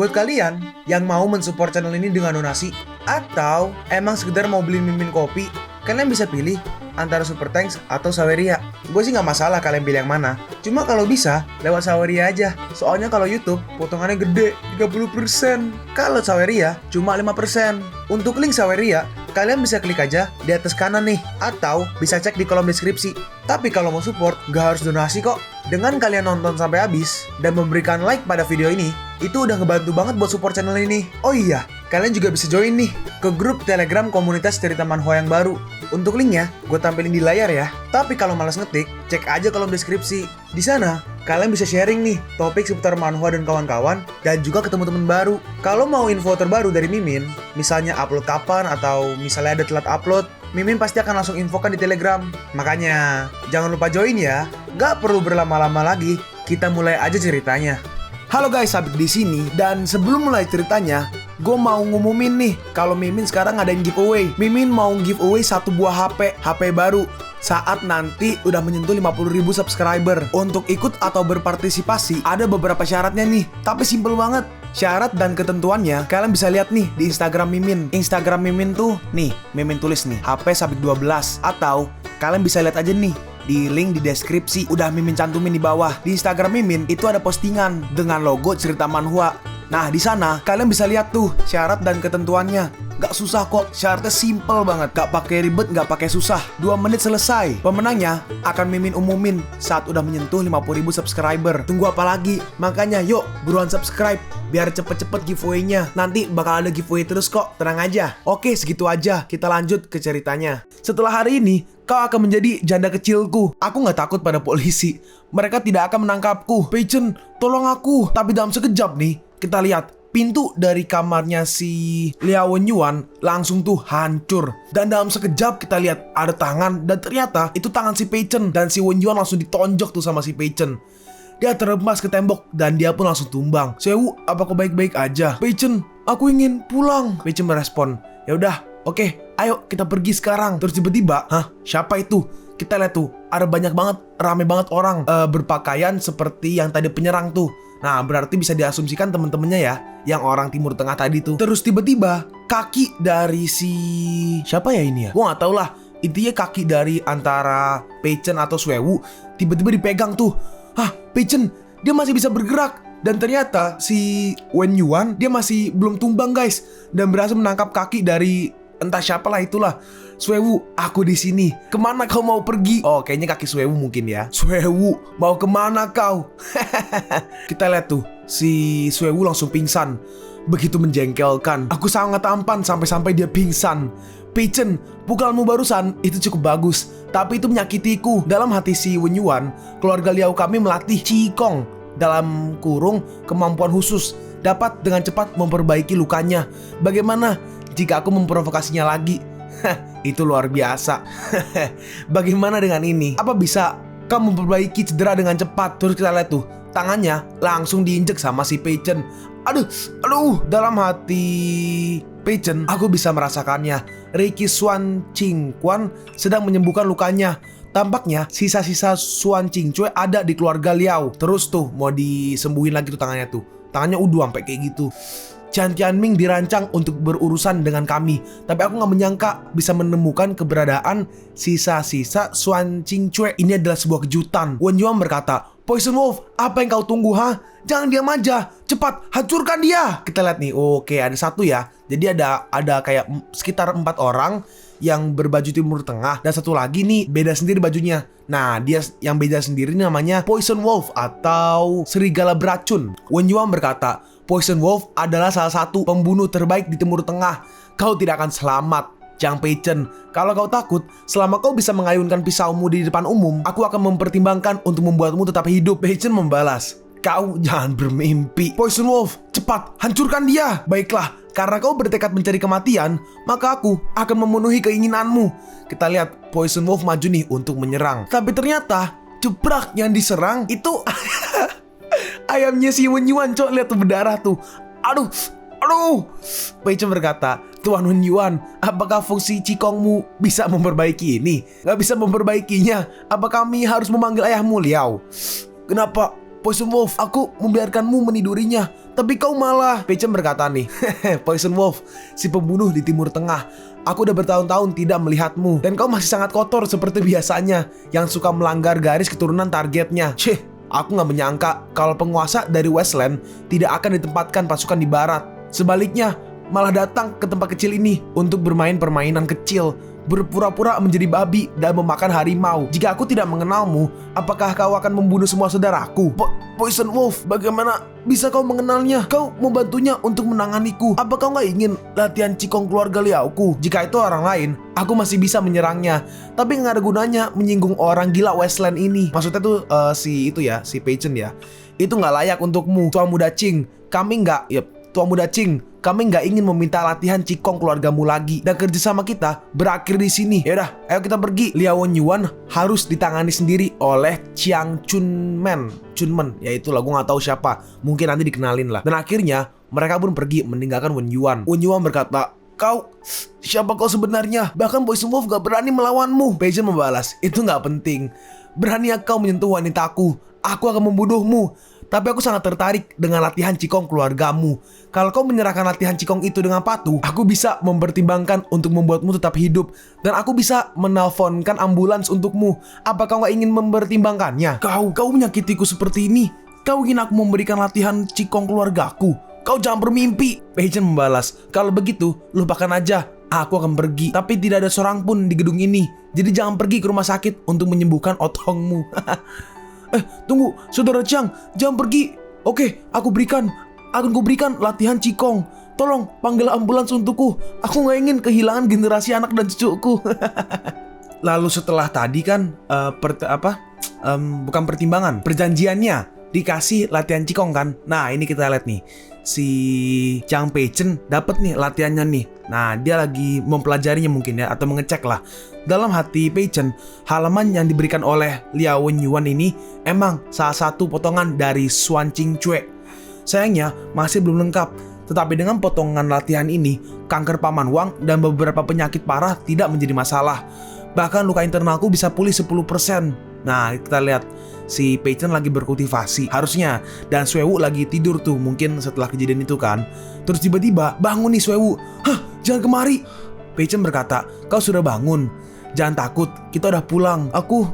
Buat kalian yang mau mensupport channel ini dengan donasi, atau emang sekedar mau beli mimin kopi, kalian bisa pilih antara Super Thanks atau Saweria. Gue sih nggak masalah kalian pilih yang mana. Cuma kalau bisa, lewat Saweria aja. Soalnya kalau YouTube, potongannya gede, 30%. Kalau Saweria, cuma 5%. Untuk link Saweria, kalian bisa klik aja di atas kanan nih. Atau bisa cek di kolom deskripsi. Tapi kalau mau support, nggak harus donasi kok. Dengan kalian nonton sampai habis, dan memberikan like pada video ini, itu udah ngebantu banget buat support channel ini. Oh iya, kalian juga bisa join nih ke grup Telegram komunitas cerita manhwa yang baru. Untuk linknya, gue tampilin di layar ya. Tapi kalau malas ngetik, cek aja kolom deskripsi. Di sana, kalian bisa sharing nih topik seputar manhwa dan kawan-kawan, dan juga ketemu teman baru. Kalau mau info terbaru dari Mimin, misalnya upload kapan atau misalnya ada telat upload, Mimin pasti akan langsung infokan di Telegram. Makanya, jangan lupa join ya. Gak perlu berlama-lama lagi, kita mulai aja ceritanya. Halo guys, Sabik di sini, dan sebelum mulai ceritanya, gue mau ngumumin nih kalau Mimin sekarang ngadain giveaway. Mimin mau giveaway satu buah HP baru saat nanti udah menyentuh 50.000 subscriber. Untuk ikut atau berpartisipasi ada beberapa syaratnya nih, tapi simple banget. Syarat dan ketentuannya kalian bisa lihat nih di Instagram Mimin. Instagram Mimin tuh nih, Mimin tulis nih HP Sabik 12, atau kalian bisa lihat aja nih di link di deskripsi, udah Mimin cantumin di bawah. Di Instagram Mimin itu ada postingan dengan logo cerita manhwa. Nah, di sana kalian bisa lihat tuh syarat dan ketentuannya. Gak susah kok, syaratnya simple banget. Gak pakai ribet, gak pakai susah. 2 menit selesai. Pemenangnya akan Mimin umumin saat udah menyentuh 50.000 subscriber. Tunggu apa lagi? Makanya yuk, buruan subscribe biar cepet-cepet giveaway-nya. Nanti bakal ada giveaway terus kok, tenang aja. Oke, segitu aja. Kita lanjut ke ceritanya. Setelah hari ini, kau akan menjadi janda kecilku. Aku gak takut pada polisi. Mereka tidak akan menangkapku. Peichen, tolong aku. Tapi dalam sekejap nih, kita lihat pintu dari kamarnya si Liao Wenyuan langsung tuh hancur. Dan dalam sekejap kita lihat ada tangan, dan ternyata itu tangan si Peichen. Dan si Wenyuan langsung ditonjok tuh sama si Peichen. Dia terlemas ke tembok dan dia pun langsung tumbang. Sewu, apa kau baik-baik aja? Peichen, aku ingin pulang. Peichen merespon, ya udah, oke, ayo kita pergi sekarang. Terus tiba-tiba, hah? Siapa itu? Kita lihat tuh, ada banyak banget, rame banget orang berpakaian seperti yang tadi penyerang tuh. Nah, berarti bisa diasumsikan temen-temennya ya, yang orang Timur Tengah tadi tuh. Terus tiba-tiba kaki dari si siapa ya ini ya? Gua nggak tahu lah. Intinya kaki dari antara Peichen atau Suewu tiba-tiba dipegang tuh. Hah, Peichen, dia masih bisa bergerak. Dan ternyata si Wenyuan dia masih belum tumbang guys, dan berhasil menangkap kaki dari entah siapalah itulah. Suewu, aku di sini. Kemana kau mau pergi? Oh, kayaknya kaki Suewu mungkin ya. Suewu, mau kemana kau? Kita lihat tuh, si Suewu langsung pingsan. Begitu menjengkelkan. Aku sangat tampan sampai-sampai dia pingsan. Peichen, pukulanmu barusan itu cukup bagus, tapi itu menyakitiku. Dalam hati si Wenyuan, keluarga Liao kami melatih Qigong, dalam kurung kemampuan khusus, dapat dengan cepat memperbaiki lukanya. Bagaimana jika aku memprovokasinya lagi? Itu luar biasa. Bagaimana dengan ini? Apa bisa kamu memperbaiki cedera dengan cepat? Terus kita lihat tuh, tangannya langsung diinjek sama si Peichen. Aduh, dalam hati Peichen, aku bisa merasakannya. Reiki Xuan Qingquan sedang menyembuhkan lukanya. Tampaknya sisa-sisa Xuan Qingcue ada di keluarga Liao. Terus tuh mau disembuhin lagi tuh tangannya tuh. Tangannya udah sampai kayak gitu. Qian Tianming dirancang untuk berurusan dengan kami, tapi aku gak menyangka bisa menemukan keberadaan sisa-sisa Xuan Qingcue. Ini adalah sebuah kejutan. Wenyuan berkata, Poison Wolf, apa yang kau tunggu ha? Jangan diam aja, cepat hancurkan dia. Kita lihat nih, oke ada satu ya. Jadi ada kayak sekitar 4 orang yang berbaju Timur Tengah, dan satu lagi nih beda sendiri bajunya. Nah, dia yang beda sendiri namanya Poison Wolf atau serigala beracun. Wenyuan berkata, Poison Wolf adalah salah satu pembunuh terbaik di Timur Tengah. Kau tidak akan selamat, Jiang Peichen. Kalau kau takut, selama kau bisa mengayunkan pisaumu di depan umum, aku akan mempertimbangkan untuk membuatmu tetap hidup. Peichen membalas, kau jangan bermimpi. Poison Wolf, cepat hancurkan dia. Baiklah, karena kau bertekad mencari kematian, maka aku akan memenuhi keinginanmu. Kita lihat Poison Wolf maju nih untuk menyerang. Tapi ternyata jebrak, yang diserang itu ayamnya si Wenyuan. Cok, lihat tuh berdarah tuh. Aduh. Peichen berkata, Tuan Wenyuan, apakah fungsi Qigongmu bisa memperbaiki ini? Gak bisa memperbaikinya. Apa kami harus memanggil ayahmu Liao? Kenapa? Poison Wolf, aku membiarkanmu menidurinya, tapi kau malah... Pei Chen berkata nih, Poison Wolf, si pembunuh di Timur Tengah. Aku udah bertahun-tahun tidak melihatmu, dan kau masih sangat kotor seperti biasanya, yang suka melanggar garis keturunan targetnya. Aku gak menyangka kalau penguasa dari Westland tidak akan ditempatkan pasukan di barat. Sebaliknya, malah datang ke tempat kecil ini untuk bermain permainan kecil, berpura-pura menjadi babi dan memakan harimau. Jika aku tidak mengenalmu, apakah kau akan membunuh semua saudaraku? Poison Wolf, bagaimana bisa kau mengenalnya? Kau membantunya untuk menanganiku. Apa kau gak ingin latihan Qigong keluarga Liaoku? Jika itu orang lain, aku masih bisa menyerangnya. Tapi gak ada gunanya menyinggung orang gila Westland ini. Maksudnya tuh si Pei Chen ya. Itu gak layak untukmu, Tua Muda Qing. Tua Muda Qing, kami nggak ingin meminta latihan Qigong keluargamu lagi, dan kerjasama kita berakhir di sini. Yaudah, ayo kita pergi. Liao Wenyuan harus ditangani sendiri oleh Chiang Chunmen, yaitu lah gue nggak tahu siapa. Mungkin nanti dikenalin lah. Dan akhirnya mereka pun pergi meninggalkan Wenyuan. Wenyuan berkata, siapa kau sebenarnya? Bahkan Poison Wolf gak berani melawanmu. Pei Chen membalas, itu gak penting. Berani kau menyentuh wanitaku, aku akan membunuhmu. Tapi aku sangat tertarik dengan latihan Qigong keluargamu. Kalau kau menyerahkan latihan Qigong itu dengan patuh, aku bisa mempertimbangkan untuk membuatmu tetap hidup. Dan aku bisa menelponkan ambulans untukmu. Apa kau gak ingin mempertimbangkannya? Kau menyakitiku seperti ini. Kau ingin aku memberikan latihan Qigong keluargaku? Kau jangan bermimpi. Pei Chen membalas, kalau begitu lupakan aja. Aku akan pergi, tapi tidak ada seorang pun di gedung ini. Jadi jangan pergi ke rumah sakit untuk menyembuhkan otongmu. Tunggu, Saudara Chiang, jangan pergi. Oke, akan kuberikan latihan Qigong. Tolong panggil ambulans untukku. Aku gak ingin kehilangan generasi anak dan cucuku. Lalu setelah tadi kan bukan pertimbangan, perjanjiannya dikasih latihan Qigong kan. Nah, ini kita lihat nih. Si Chiang Pei Chen dapat nih latihannya nih. Nah, dia lagi mempelajarinya mungkin ya, atau mengecek lah. Dalam hati Pei Chen, halaman yang diberikan oleh Liao Wenyuan ini emang salah satu potongan dari Xuan Qing Cue. Sayangnya masih belum lengkap. Tetapi dengan potongan latihan ini, kanker paman Wang dan beberapa penyakit parah tidak menjadi masalah. Bahkan luka internalku bisa pulih 10%. Nah, kita lihat si Pei Chen lagi berkultivasi harusnya, dan Suewu lagi tidur tuh mungkin setelah kejadian itu kan. Terus tiba-tiba bangun nih Suewu. Jangan kemari. Pei Chen berkata, kau sudah bangun. Jangan takut, kita udah pulang. Aku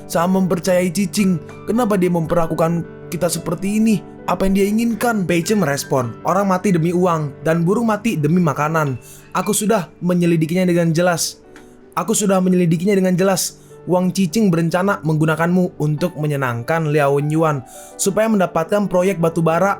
sangat mempercayai Cicing. Kenapa dia memperlakukan kita seperti ini? Apa yang dia inginkan? Pei Chen merespon, orang mati demi uang dan burung mati demi makanan. Aku sudah menyelidikinya dengan jelas. Wang Cicing berencana menggunakanmu untuk menyenangkan Liao Wenyuan supaya mendapatkan proyek batubara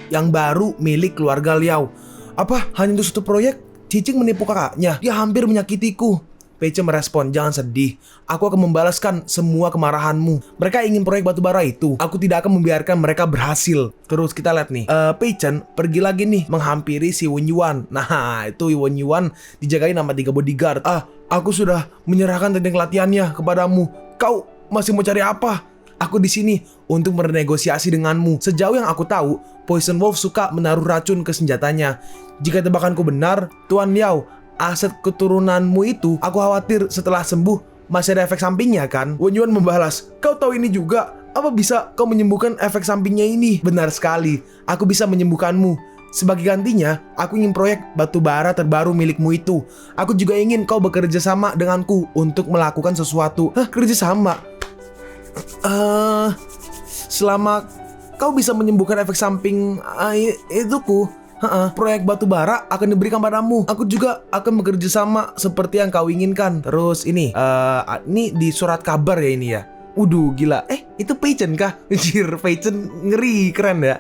yang baru milik keluarga Liao. Apa? Hanya untuk satu proyek? Cicing menipu kakaknya. Dia hampir menyakitiku. Pei Chen merespon, jangan sedih. Aku akan membalaskan semua kemarahanmu. Mereka ingin proyek batubara itu. Aku tidak akan membiarkan mereka berhasil. Terus kita lihat nih. Pei Chen pergi lagi nih menghampiri si Wenyuan. Nah, itu Wenyuan dijagain sama 3 bodyguard. Aku sudah menyerahkan teknik latihannya kepadamu. Kau masih mau cari apa? Aku di sini untuk bernegosiasi denganmu. Sejauh yang aku tahu, Poison Wolf suka menaruh racun ke senjatanya. Jika tebakanku benar, Tuan Liao, aset keturunanmu itu, aku khawatir setelah sembuh masih ada efek sampingnya kan? Wenyuan membalas, kau tahu ini juga? Apa bisa kau menyembuhkan efek sampingnya ini? Benar sekali, aku bisa menyembuhkanmu. Sebagai gantinya, aku ingin proyek batubara terbaru milikmu itu. Aku juga ingin kau bekerja sama denganku untuk melakukan sesuatu. Kerja sama? Selama kau bisa menyembuhkan efek samping ituku, proyek batubara akan diberikan padamu. Aku juga akan bekerja sama seperti yang kau inginkan. Terus ini di surat kabar ya ini ya. Gila. Itu Pei Chen kah? Anjir, Pei Chen ngeri, keren ya.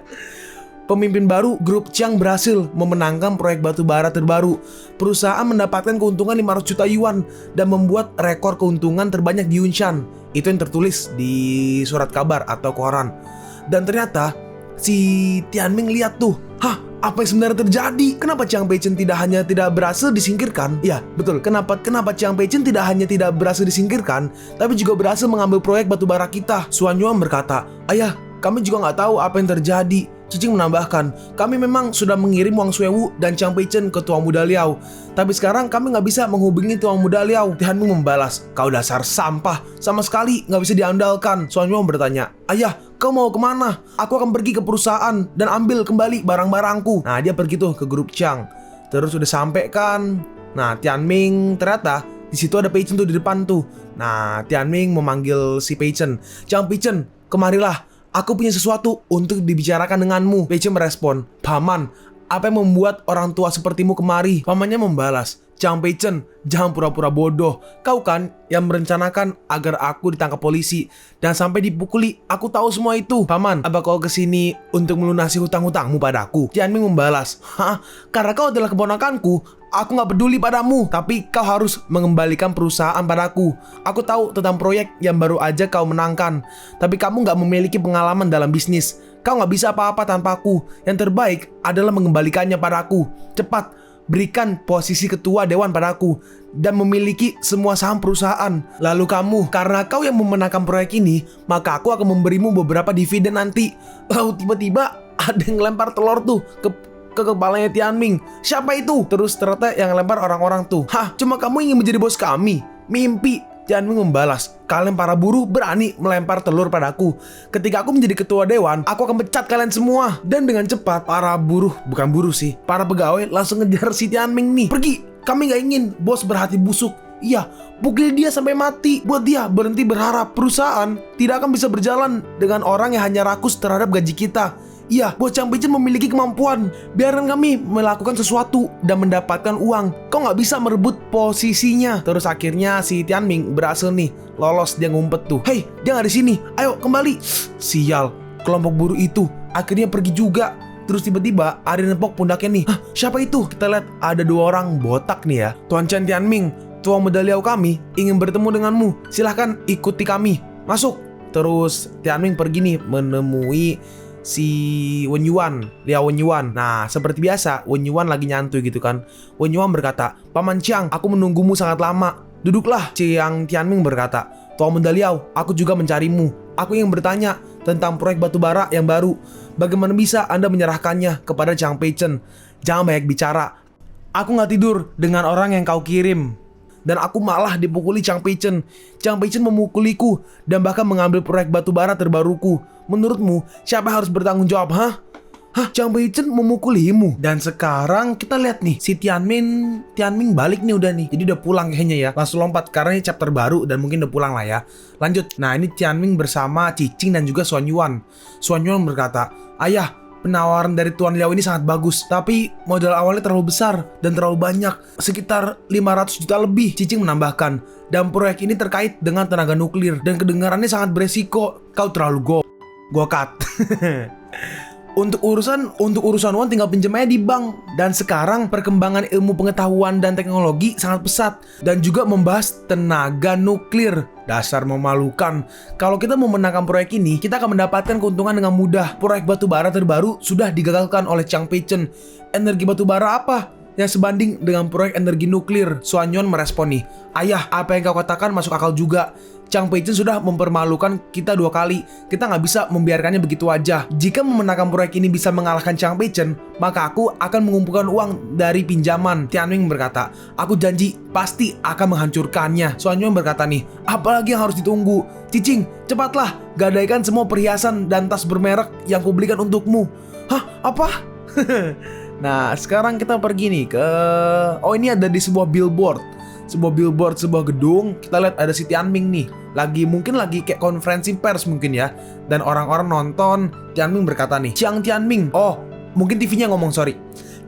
Pemimpin baru grup Chiang berhasil memenangkan proyek batubara terbaru. Perusahaan mendapatkan keuntungan 500 juta yuan dan membuat rekor keuntungan terbanyak di Yunshan. Itu yang tertulis di surat kabar atau koran. Dan ternyata si Tianming lihat tuh, apa yang sebenarnya terjadi? Kenapa Chiang Pei Chen tidak berhasil disingkirkan? Ya, betul. Kenapa Chiang Pei Chen tidak berhasil disingkirkan, tapi juga berhasil mengambil proyek batubara kita? Xuan Yuan berkata, ayah, kami juga nggak tahu apa yang terjadi. Cicing menambahkan, kami memang sudah mengirim Wang Xuewu dan Chang Peichen ke Tuan Muda Liao. Tapi sekarang kami nggak bisa menghubungi Tuan Muda Liao. Tian Ming membalas, kau dasar sampah, sama sekali nggak bisa diandalkan. Suan Yuan bertanya, ayah, kau mau kemana? Aku akan pergi ke perusahaan dan ambil kembali barang-barangku. Nah, dia pergi tuh ke grup Chang. Terus udah sampai kan. Nah, Tian Ming ternyata di situ ada Peichen tuh di depan tuh. Nah, Tian Ming memanggil si Peichen. Chang Peichen, kemarilah. Aku punya sesuatu untuk dibicarakan denganmu. Peichen merespon, paman, apa yang membuat orang tua sepertimu kemari? Pamannya membalas, Chang Peichen, jangan pura-pura bodoh. Kau kan yang merencanakan agar aku ditangkap polisi dan sampai dipukuli. Aku tahu semua itu. Paman, apa kau kesini untuk melunasi hutang-hutangmu padaku? Tian Ming membalas, hah? Karena kau adalah keponakanku, aku gak peduli padamu. Tapi kau harus mengembalikan perusahaan padaku. Aku tahu tentang proyek yang baru aja kau menangkan. Tapi kamu gak memiliki pengalaman dalam bisnis. Kau gak bisa apa-apa tanpa aku. Yang terbaik adalah mengembalikannya padaku. Cepat, berikan posisi ketua dewan padaku dan memiliki semua saham perusahaan. Lalu kamu, karena kau yang memenangkan proyek ini, maka aku akan memberimu beberapa dividen nanti. Lalu tiba-tiba ada yang lempar telur tuh ke kepalanya Tian Ming. Siapa itu? Terus ternyata yang lempar orang-orang tuh. Hah, cuma kamu ingin menjadi bos kami? Mimpi. Tian Ming membalas, kalian para buruh berani melempar telur padaku. Ketika aku menjadi ketua dewan, aku akan pecat kalian semua. Dan dengan cepat, para buruh, bukan buruh sih, para pegawai langsung ngejar si Tian Ming nih. Pergi, kami gak ingin bos berhati busuk. Iya, pukul dia sampai mati. Buat dia berhenti berharap perusahaan tidak akan bisa berjalan dengan orang yang hanya rakus terhadap gaji kita. Iya, bos Chang Peichen memiliki kemampuan. Biarkan kami melakukan sesuatu dan mendapatkan uang. Kau nggak bisa merebut posisinya. Terus akhirnya si Tian Ming berhasil nih lolos, dia ngumpet tuh. Hei, dia nggak di sini. Ayo kembali. Sial, kelompok buruh itu akhirnya pergi juga. Terus tiba-tiba ada yang nepok pundaknya nih. Hah, siapa itu? Kita lihat ada dua orang botak nih ya. Tuan Chen Tian Ming, Tuan Muda Liao kami ingin bertemu denganmu. Silahkan ikuti kami. Masuk. Terus Tian Ming pergi nih menemui si Wen Yuan, Liao Wen Yuan. Nah, seperti biasa, Wen Yuan lagi nyantuy gitu kan. Wen Yuan berkata, Paman Chiang, aku menunggumu sangat lama. Duduklah. Chiang Tianming berkata, Tuan Muda Liao, aku juga mencarimu. Aku ingin bertanya tentang proyek batubara yang baru. Bagaimana bisa Anda menyerahkannya kepada Chang Peichen? Jangan banyak bicara. Aku gak tidur dengan orang yang kau kirim. Dan aku malah dipukuli Chang Peichen. Chang Peichen memukuliku dan bahkan mengambil proyek batubara terbaruku. Menurutmu, siapa yang harus bertanggung jawab, hah? Hah, Chang Peichen memukulimu? Dan sekarang kita lihat nih, si Tian Ming balik nih udah nih. Jadi udah pulang kayaknya ya. Langsung lompat, karena ini chapter baru dan mungkin udah pulang lah ya. Lanjut, nah ini Tian Ming bersama Cicing dan juga Suan Yuan. Suan Yuan berkata, ayah, penawaran dari Tuan Liao ini sangat bagus, tapi modal awalnya terlalu besar dan terlalu banyak, sekitar 500 juta lebih. Cicing menambahkan, dan proyek ini terkait dengan tenaga nuklir dan kedengarannya sangat beresiko. Kau terlalu gokat. Untuk urusan uang tinggal pinjam aja di bank. Dan sekarang perkembangan ilmu pengetahuan dan teknologi sangat pesat dan juga membahas tenaga nuklir. Dasar memalukan. Kalau kita memenangkan proyek ini, kita akan mendapatkan keuntungan dengan mudah. Proyek batubara terbaru sudah digagalkan oleh Chang Peichen. Energi batubara apa yang sebanding dengan proyek energi nuklir? Suan Yuan merespon nih, ayah, apa yang kau katakan masuk akal juga. Chang Peichen sudah mempermalukan kita 2 kali. Kita nggak bisa membiarkannya begitu aja. Jika memenangkan proyek ini bisa mengalahkan Chang Peichen, maka aku akan mengumpulkan uang dari pinjaman. Tian Ming berkata, aku janji pasti akan menghancurkannya. Suan Yuan berkata nih, apalagi yang harus ditunggu? Cicing, cepatlah gadaikan semua perhiasan dan tas bermerek yang kubelikan untukmu. Hah, apa? Nah, sekarang kita pergi nih ke... Oh, ini ada di sebuah billboard, sebuah gedung. Kita lihat ada si Tian Ming nih, mungkin lagi kayak konferensi pers mungkin ya. Dan orang-orang nonton. Tian Ming berkata nih, Chiang Tianming. Oh, mungkin TV-nya ngomong, sorry.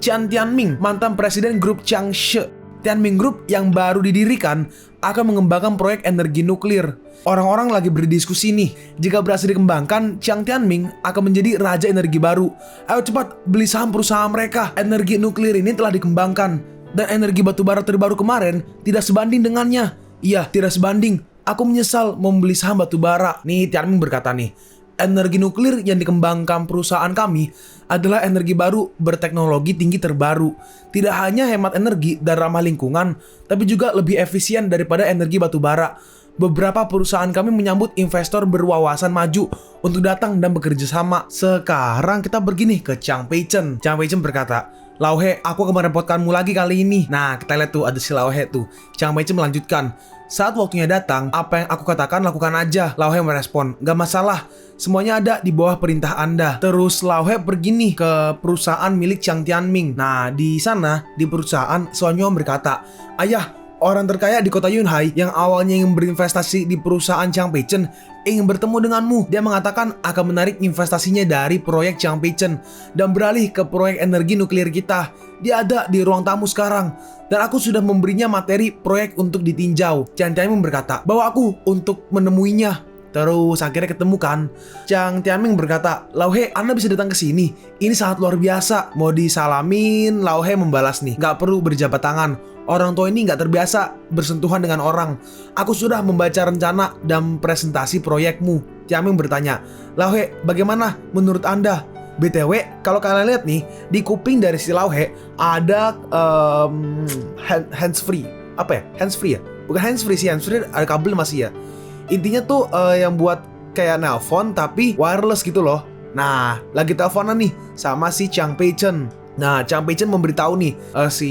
Chiang Tianming, mantan presiden grup Changshe. Tianming Group yang baru didirikan akan mengembangkan proyek energi nuklir. Orang-orang lagi berdiskusi nih, jika berhasil dikembangkan, Chiang Tianming akan menjadi raja energi baru. Ayo cepat beli saham perusahaan mereka. Energi nuklir ini telah dikembangkan dan energi batubara terbaru kemarin tidak sebanding dengannya. Iya, tidak sebanding. Aku menyesal membeli saham batubara. Nih Tianming berkata nih, energi nuklir yang dikembangkan perusahaan kami adalah energi baru berteknologi tinggi terbaru. Tidak hanya hemat energi dan ramah lingkungan, tapi juga lebih efisien daripada energi batubara. beberapa perusahaan kami menyambut investor berwawasan maju untuk datang dan bekerja sama. Sekarang kita begini ke Chang Pei-chen. Chang Pei-chen berkata, Lauhe, aku akan merepotkanmu lagi kali ini. Nah, kita lihat tuh ada si Lauhe tuh. Chang Pei-chen melanjutkan, saat waktunya datang, apa yang aku katakan lakukan aja. Lauhe merespon, gak masalah, semuanya ada di bawah perintah Anda. Terus Lauhe pergi nih ke perusahaan milik Jiang Tianming. Nah, di sana, di perusahaan, Suan Yuan berkata, ayah, orang terkaya di kota Yunhai yang awalnya ingin berinvestasi di perusahaan Chang Pei-chen ingin bertemu denganmu. Dia mengatakan akan menarik investasinya dari proyek Chang Pei-chen dan beralih ke proyek energi nuklir kita. Dia ada di ruang tamu sekarang dan aku sudah memberinya materi proyek untuk ditinjau. Jiang Tianming berkata, bawa aku untuk menemuinya. Terus akhirnya ketemu kan. Jiang Tianming berkata, Lauhe, Anda bisa datang ke sini. Ini sangat luar biasa. Mau disalamin, Lauhe membalas nih, gak perlu berjabat tangan. Orang tua ini nggak terbiasa bersentuhan dengan orang. Aku sudah membaca rencana dan presentasi proyekmu. Tianming bertanya, Lauhe, bagaimana menurut Anda? BTW, kalau kalian lihat nih, di kuping dari si Lauhe ada hands free. Apa ya? Hands free ya? Bukan hands free sih, hands free ada kabel masih ya. Intinya tuh yang buat kayak nelpon tapi wireless gitu loh. Nah, lagi teleponan nih sama si Chang Pei-chen. Nah, Chang Pei-chen memberitahu nih si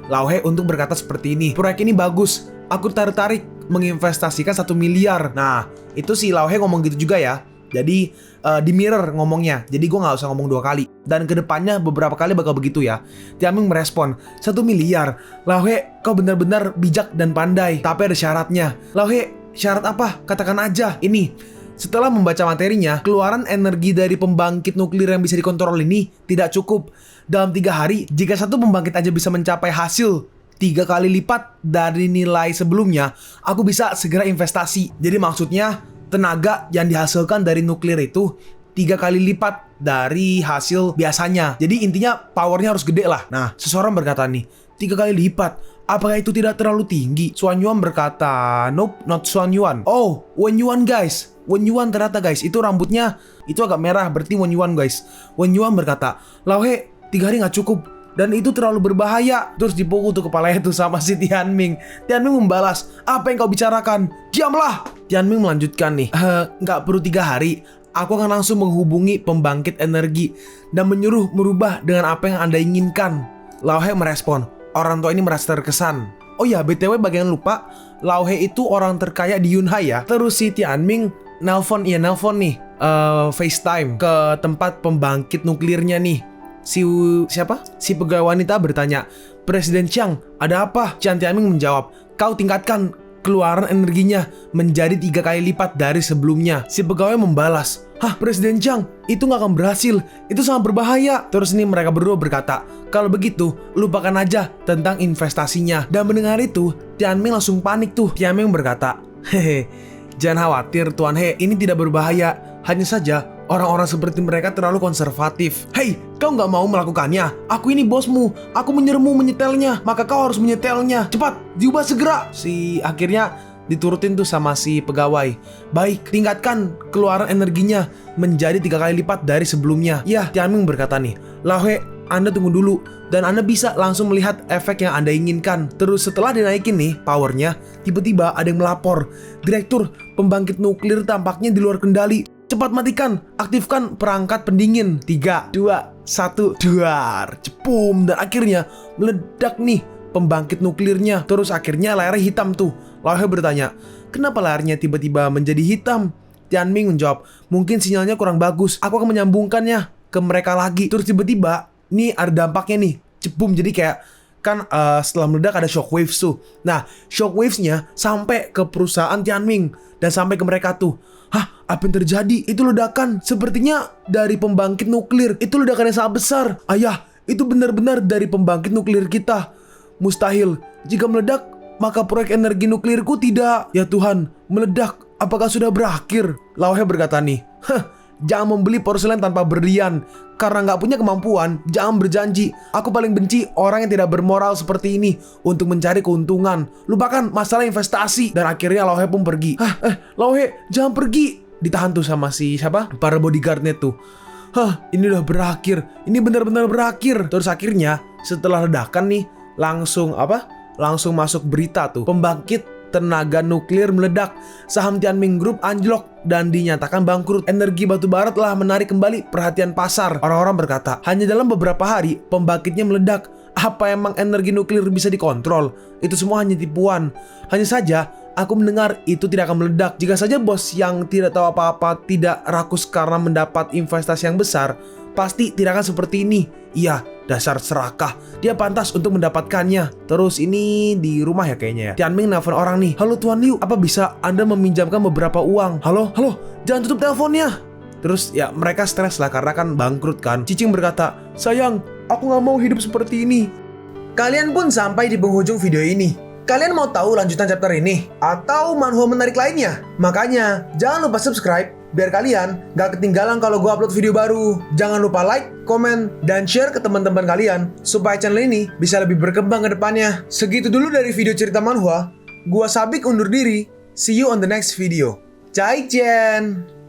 Lauhe untuk berkata seperti ini. Proyek ini bagus, aku tertarik menginvestasikan 1 miliar. Nah, itu si Lauhe ngomong gitu juga ya. Jadi di mirror ngomongnya. Jadi gue gak usah ngomong 2 kali. Dan kedepannya beberapa kali bakal begitu ya. Tianming merespon, 1 miliar. Lauhe, kau benar-benar bijak dan pandai. Tapi ada syaratnya. Lauhe, syarat apa? Katakan aja. Ini. Setelah membaca materinya, keluaran energi dari pembangkit nuklir yang bisa dikontrol ini tidak cukup. Dalam 3 hari, jika satu pembangkit aja bisa mencapai hasil 3 kali lipat dari nilai sebelumnya, aku bisa segera investasi. Jadi maksudnya, tenaga yang dihasilkan dari nuklir itu 3 kali lipat dari hasil biasanya. Jadi intinya powernya harus gede lah. Nah, seseorang berkata nih, 3 kali lipat. Apakah itu tidak terlalu tinggi? Suan Yuan berkata, nope, not Suan Yuan. Oh, Wen Yuan guys. Wen Yuan ternyata guys, itu rambutnya itu agak merah, berarti Wen Yuan guys. Wen Yuan berkata, Lauhe, 3 hari gak cukup. Dan itu terlalu berbahaya. Terus dipukul tuh kepalanya tuh sama si Tianming. Tianming membalas, apa yang kau bicarakan? Diamlah! Tianming melanjutkan nih, gak perlu 3 hari. Aku akan langsung menghubungi pembangkit energi dan menyuruh merubah dengan apa yang Anda inginkan. Lauhe merespon, orang tua ini merasa terkesan. Oh ya, BTW bagian lupa, Lauhe itu orang terkaya di Yunhai ya. Terus si Tianming nelpon nih, FaceTime ke tempat pembangkit nuklirnya nih. Siapa? Si pegawai wanita bertanya, Presiden Chiang, ada apa? Jiang Tianming menjawab, kau tingkatkan keluaran energinya menjadi 3 kali lipat dari sebelumnya. Si pegawai membalas, hah Presiden Jiang, itu gak akan berhasil, itu sangat berbahaya. Terus ini mereka berdua berkata, kalau begitu lupakan aja tentang investasinya. Dan mendengar itu, Tianming langsung panik tuh. Tianming berkata, hehe, jangan khawatir Tuan He, ini tidak berbahaya. Hanya saja orang-orang seperti mereka terlalu konservatif. Hei, kau nggak mau melakukannya? Aku ini bosmu. Aku menyuruhmu menyetelnya. Maka kau harus menyetelnya. Cepat, diubah segera. Akhirnya diturutin tuh sama si pegawai. Baik, tingkatkan keluaran energinya menjadi 3 kali lipat dari sebelumnya. Ya, Tianming berkata nih, Lauhe, Anda tunggu dulu. Dan Anda bisa langsung melihat efek yang Anda inginkan. Terus setelah dinaikin nih powernya, tiba-tiba ada yang melapor. Direktur pembangkit nuklir tampaknya di luar kendali. Cepat matikan, aktifkan perangkat pendingin. 3, 2, 1, duar, cepum. Dan akhirnya meledak nih pembangkit nuklirnya. Terus akhirnya layarnya hitam tuh. Lauhe bertanya, kenapa layarnya tiba-tiba menjadi hitam? Tianming menjawab, mungkin sinyalnya kurang bagus. Aku akan menyambungkannya ke mereka lagi. Terus tiba-tiba, nih ada dampaknya nih. Cepum, jadi kayak kan setelah meledak ada shockwaves tuh. Nah, shockwavesnya sampai ke perusahaan Tianming dan sampai ke mereka tuh. Hah, apa yang terjadi? Itu ledakan. Sepertinya dari pembangkit nuklir. Itu ledakan yang sangat besar. Ayah, itu benar-benar dari pembangkit nuklir kita. Mustahil. Jika meledak, maka proyek energi nuklirku tidak. Ya Tuhan, meledak. Apakah sudah berakhir? Lauhe berkata nih, jangan membeli porselen tanpa berlian. Karena nggak punya kemampuan, jangan berjanji. Aku paling benci orang yang tidak bermoral seperti ini untuk mencari keuntungan. Lupakan masalah investasi. Dan akhirnya Lauhe pun pergi. Lauhe, jangan pergi. Ditahan tuh sama si siapa? Para bodyguardnya tuh. Ini udah berakhir. Ini benar-benar berakhir. Terus akhirnya setelah ledakan nih, langsung masuk berita tuh. Pembangkit tenaga nuklir meledak, saham Tianming Group anjlok dan dinyatakan bangkrut. Energi batubara telah menarik kembali perhatian pasar. Orang-orang berkata, hanya dalam beberapa hari pembangkitnya meledak. Apa emang energi nuklir bisa dikontrol? Itu semua hanya tipuan. Hanya saja aku mendengar itu tidak akan meledak. Jika saja bos yang tidak tahu apa-apa tidak rakus karena mendapat investasi yang besar, pasti tidak akan seperti ini. Iya, dasar serakah. Dia pantas untuk mendapatkannya. Terus ini di rumah ya kayaknya ya. Tianming nelfon orang nih. Halo Tuan Liu, apa bisa Anda meminjamkan beberapa uang? Halo, jangan tutup teleponnya. Terus ya mereka stres lah karena kan bangkrut kan. Cicing berkata, sayang, aku gak mau hidup seperti ini. Kalian pun sampai di penghujung video ini. Kalian mau tahu lanjutan chapter ini? Atau manhwa menarik lainnya? Makanya jangan lupa subscribe biar kalian gak ketinggalan kalau gue upload video baru. Jangan lupa like, komen, dan share ke teman-teman kalian supaya channel ini bisa lebih berkembang ke depannya. Segitu dulu dari video cerita manhwa. Gua Sabik undur diri. See you on the next video. Zaijian.